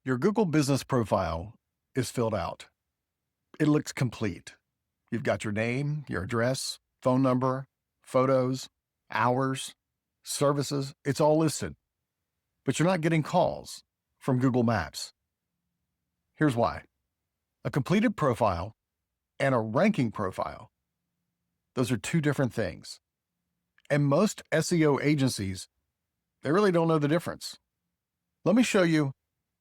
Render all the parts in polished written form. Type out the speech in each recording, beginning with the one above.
Your Google business profile is filled out. It looks complete. You've got your name, your address, phone number, photos, hours, services. It's all listed, but you're not getting calls from Google Maps. Here's why. A completed profile and a ranking profile, those are two different things. And most SEO agencies, they really don't know the difference. Let me show you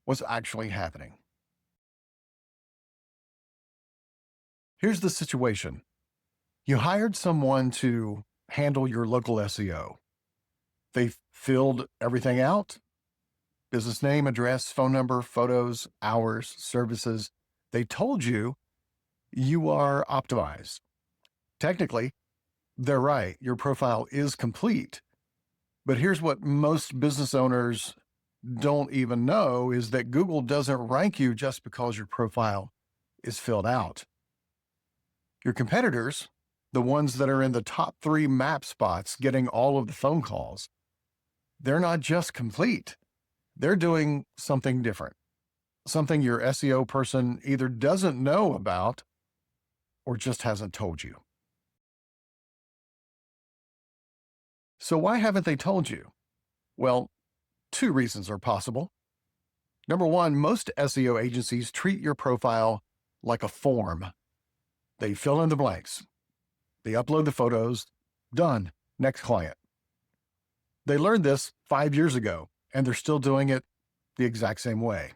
what's actually happening. Here's the situation. You hired someone to handle your local SEO. They filled everything out: business name, address, phone number, photos, hours, services. They told you you are optimized. Technically, they're right. Your profile is complete. But here's what most business owners don't even know is that Google doesn't rank you just because your profile is filled out. Your competitors, the ones that are in the top 3 map spots getting all of the phone calls, they're not just complete. They're doing something different, something your SEO person either doesn't know about or just hasn't told you. So why haven't they told you? Well, 2 reasons are possible. Number 1, most SEO agencies treat your profile like a form. They fill in the blanks. They upload the photos. Done. Next client. They learned this 5 years ago, and they're still doing it the exact same way.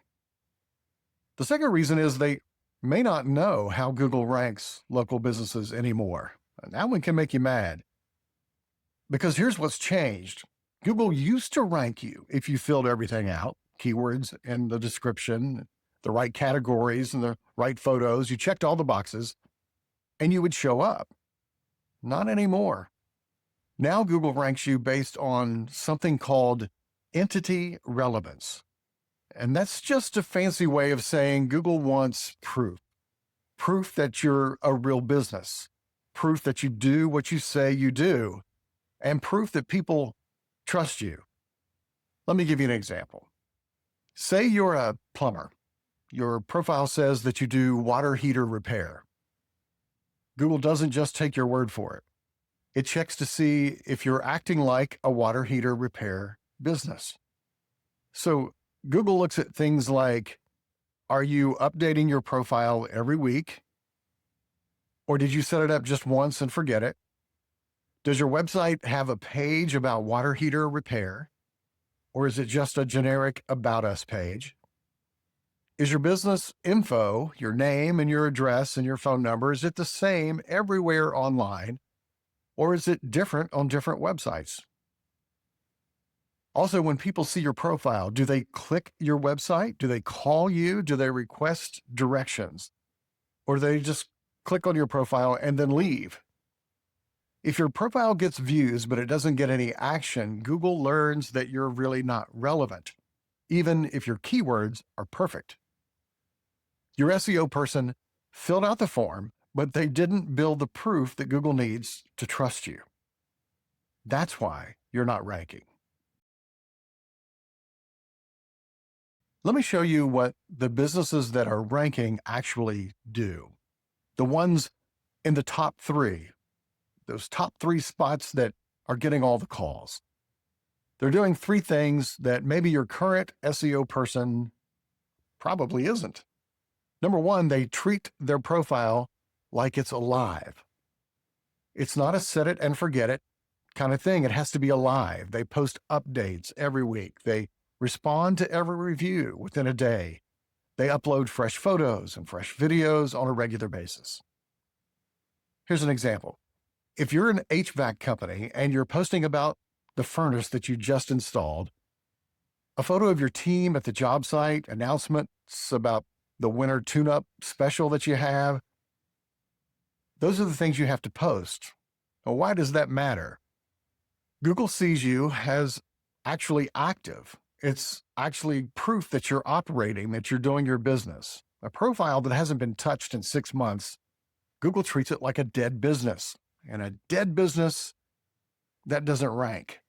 The second reason is they may not know how Google ranks local businesses anymore. And that one can make you mad. Because here's what's changed. Google used to rank you if you filled everything out, keywords in the description, the right categories and the right photos. You checked all the boxes and you would show up. Not anymore. Now Google ranks you based on something called entity relevance. And that's just a fancy way of saying Google wants proof. Proof that you're a real business. Proof that you do what you say you do. And proof that people trust you. Let me give you an example. Say you're a plumber. Your profile says that you do water heater repair. Google doesn't just take your word for it. It checks to see if you're acting like a water heater repair business. So Google looks at things like, are you updating your profile every week? Or did you set it up just once and forget it? Does your website have a page about water heater repair? Or is it just a generic About Us page? Is your business info, your name and your address and your phone number, is it the same everywhere online? Or is it different on different websites? Also, when people see your profile, do they click your website? Do they call you? Do they request directions? Or do they just click on your profile and then leave? If your profile gets views, but it doesn't get any action, Google learns that you're really not relevant, even if your keywords are perfect. Your SEO person filled out the form, but they didn't build the proof that Google needs to trust you. That's why you're not ranking. Let me show you what the businesses that are ranking actually do. The ones in the top 3, those top 3 spots that are getting all the calls. They're doing 3 things that maybe your current SEO person probably isn't. Number 1, they treat their profile like it's alive. It's not a set it and forget it kind of thing. It has to be alive. They post updates every week. They respond to every review within a day. They upload fresh photos and fresh videos on a regular basis. Here's an example. If you're an HVAC company and you're posting about the furnace that you just installed, a photo of your team at the job site, announcements about the winter tune-up special that you have, those are the things you have to post. Well, why does that matter? Google sees you as actually active. It's actually proof that you're operating, that you're doing your business. A profile that hasn't been touched in 6 months, Google treats it like a dead business. And a dead business, that doesn't rank.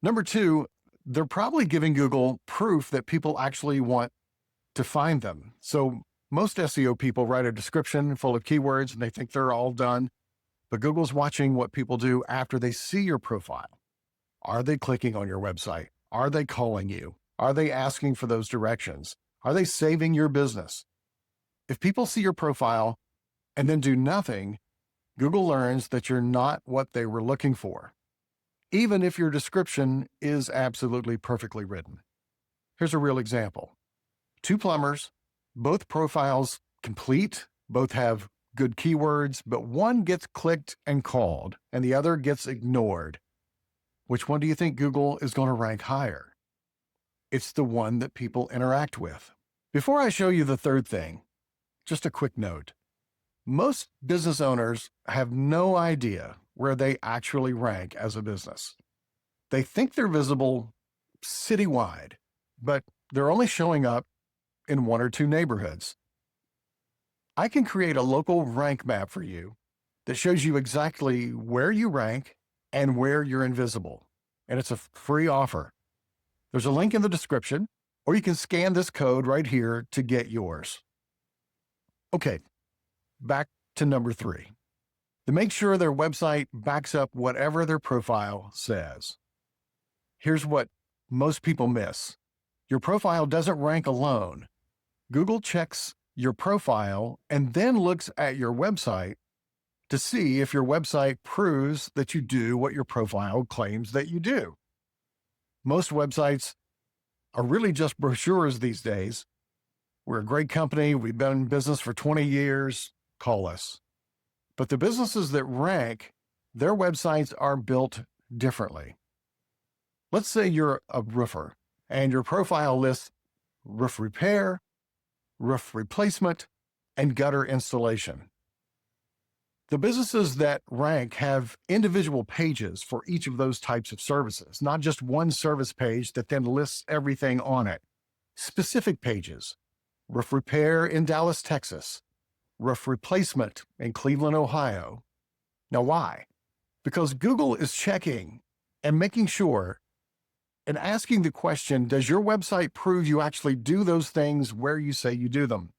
Number 2, they're probably giving Google proof that people actually want to find them. So most SEO people write a description full of keywords and they think they're all done, but Google's watching what people do after they see your profile. Are they clicking on your website? Are they calling you? Are they asking for those directions? Are they saving your business? If people see your profile and then do nothing, Google learns that you're not what they were looking for, even if your description is absolutely perfectly written. Here's a real example. Two plumbers, both profiles complete, both have good keywords, but one gets clicked and called and the other gets ignored. Which one do you think Google is going to rank higher? It's the one that people interact with. Before I show you the third thing, just a quick note. Most business owners have no idea where they actually rank as a business. They think they're visible citywide, but they're only showing up in one or two neighborhoods. I can create a local rank map for you that shows you exactly where you rank and where you're invisible. And it's a free offer. There's a link in the description, or you can scan this code right here to get yours. Okay, back to number 3. To make sure their website backs up whatever their profile says. Here's what most people miss. Your profile doesn't rank alone. Google checks your profile and then looks at your website to see if your website proves that you do what your profile claims that you do. Most websites are really just brochures these days. We're a great company. We've been in business for 20 years. Call us. But the businesses that rank, their websites are built differently. Let's say you're a roofer and your profile lists roof repair, roof replacement, and gutter installation. The businesses that rank have individual pages for each of those types of services, not just one service page that then lists everything on it. Specific pages: roof repair in Dallas, Texas, roof replacement in Cleveland, Ohio. Now, why? Because Google is checking and making sure and asking the question, does your website prove you actually do those things where you say you do them?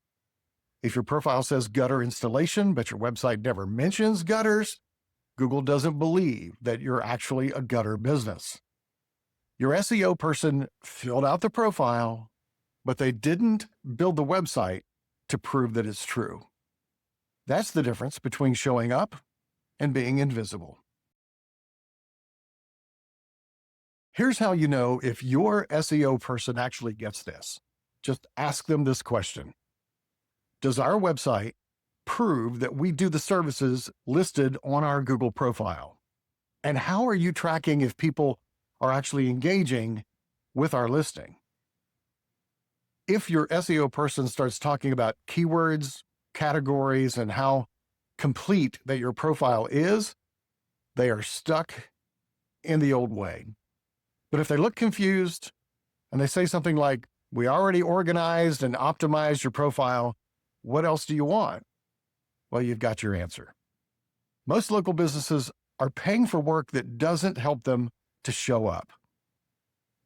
If your profile says gutter installation, but your website never mentions gutters, Google doesn't believe that you're actually a gutter business. Your SEO person filled out the profile, but they didn't build the website to prove that it's true. That's the difference between showing up and being invisible. Here's how you know if your SEO person actually gets this. Just ask them this question. Does our website prove that we do the services listed on our Google profile? And how are you tracking if people are actually engaging with our listing? If your SEO person starts talking about keywords, categories, and how complete that your profile is, they are stuck in the old way. But if they look confused and they say something like, we already organized and optimized your profile, what else do you want? Well, you've got your answer. Most local businesses are paying for work that doesn't help them to show up.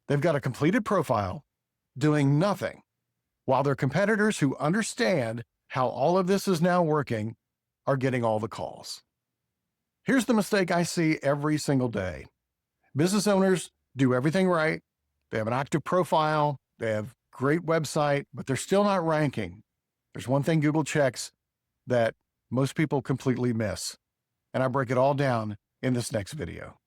They've got a completed profile doing nothing, while their competitors who understand how all of this is now working are getting all the calls. Here's the mistake I see every single day. Business owners do everything right. They have an active profile. They have great website, but they're still not ranking. There's one thing Google checks that most people completely miss, and I break it all down in this next video.